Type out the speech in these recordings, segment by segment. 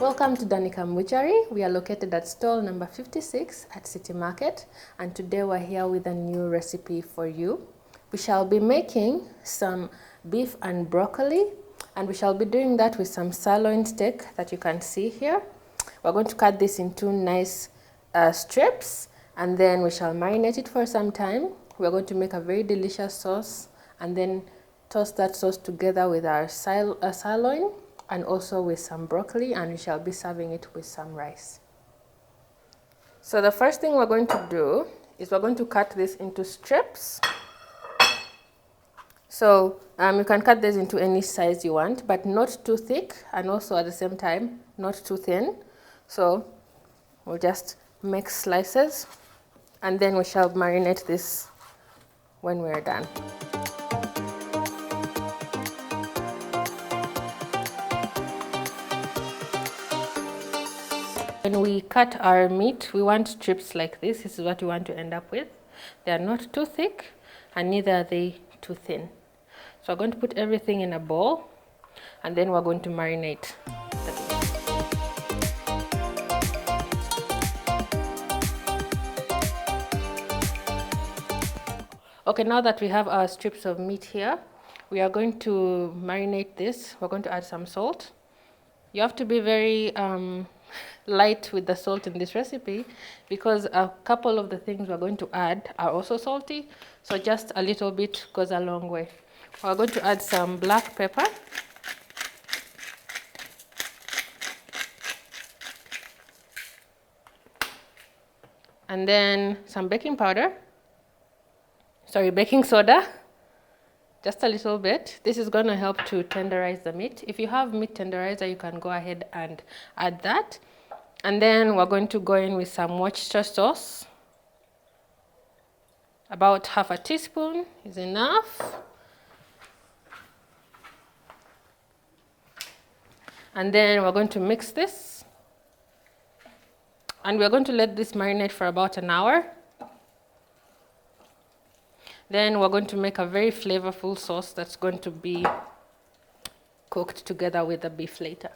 Welcome to Danica Butchery. We are located at stall number 56 at City Market, and today we're here with a new recipe for you. We shall be making some beef and broccoli, and we shall be doing that with some sirloin steak that you can see here. We're going to cut this into nice strips, and then we shall marinate it for some time. We're going to make a very delicious sauce and then toss that sauce together with our sirloin and also with some broccoli, and we shall be serving it with some rice. So the first thing we're going to do is we're going to cut this into strips. So you can cut this into any size you want, but not too thick, and also at the same time not too thin. So we'll just make slices, and then we shall marinate this when we're done. When we cut our meat, we want strips like this. This is what we want to end up with. They are not too thick, and neither are they too thin. So I'm going to put everything in a bowl, and then we're going to marinate the beef. Okay, now that we have our strips of meat here, we are going to marinate this. We're going to add some salt. You have to be very light with the salt in this recipe, because a couple of the things we're going to add are also salty, so just a little bit goes a long way. We're going to add some black pepper, and then some baking soda, just a little bit. This is going to help to tenderize the meat. If you have meat tenderizer, you can go ahead and add that. And then we're going to go in with some Worcestershire sauce. About half a teaspoon is enough. And then we're going to mix this. And we're going to let this marinate for about an hour. Then we're going to make a very flavorful sauce that's going to be cooked together with the beef later.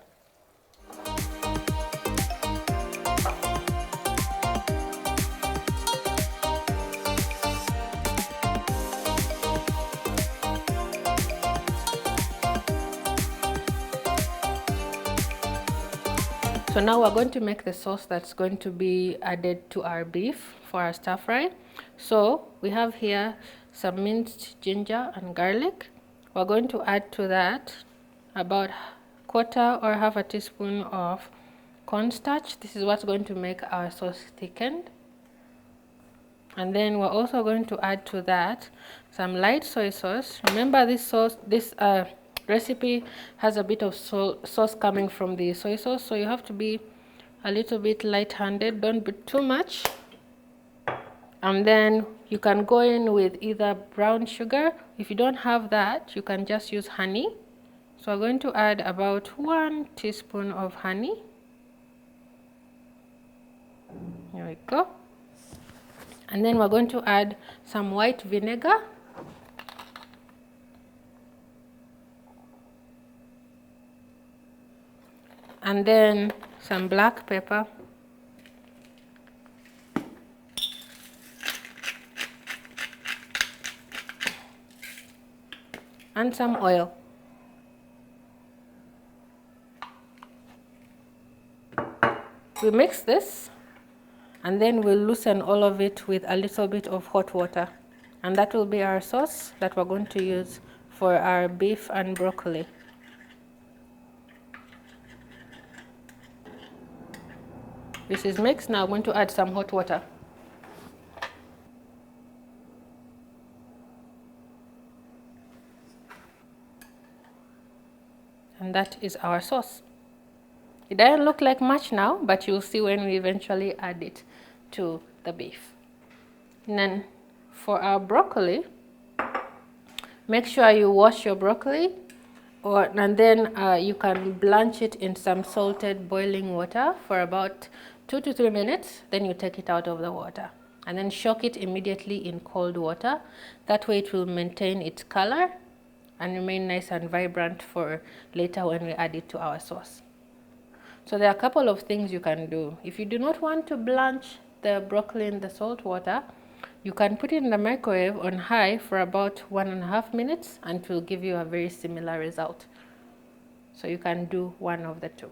So now we're going to make the sauce that's going to be added to our beef for our stir fry. So we have here some minced ginger and garlic. We're going to add to that about quarter or half a teaspoon of cornstarch. This is what's going to make our sauce thickened. And then we're also going to add to that some light soy sauce. Remember, this recipe has a bit of sauce coming from the soy sauce, so you have to be a little bit light-handed. Don't be too much. And then you can go in with either brown sugar. If you don't have that, you can just use honey. So I'm going to add about 1 teaspoon of honey. Here we go. And then we're going to add some white vinegar. And then some black pepper. And some oil. We mix this, and then we'll loosen all of it with a little bit of hot water. And that will be our sauce that we're going to use for our beef and broccoli. This is mixed. Now I'm going to add some hot water. And that is our sauce. It doesn't look like much now, but you'll see when we eventually add it to the beef. And then for our broccoli, make sure you wash your broccoli, and then you can blanch it in some salted boiling water for about 2 to 3 minutes. Then you take it out of the water, and then shock it immediately in cold water. That way it will maintain its color and remain nice and vibrant for later when we add it to our sauce. So there are a couple of things you can do. If you do not want to blanch the broccoli in the salt water, you can put it in the microwave on high for about 1.5 minutes and it will give you a very similar result. So you can do one of the two.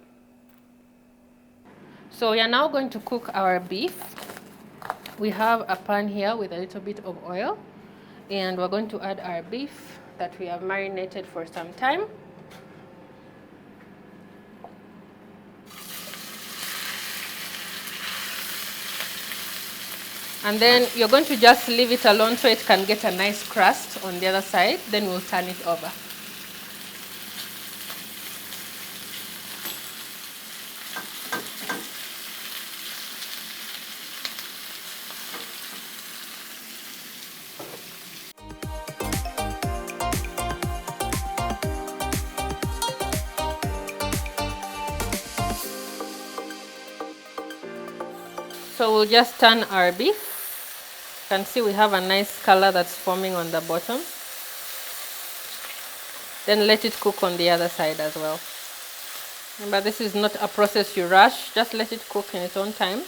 So we are now going to cook our beef. We have a pan here with a little bit of oil, and we're going to add our beef that we have marinated for some time. And then you're going to just leave it alone so it can get a nice crust on the other side. Then we'll turn it over. So we'll just turn our beef. You can see we have a nice color that's forming on the bottom. Then let it cook on the other side as well. Remember, this is not a process you rush, just let it cook in its own time.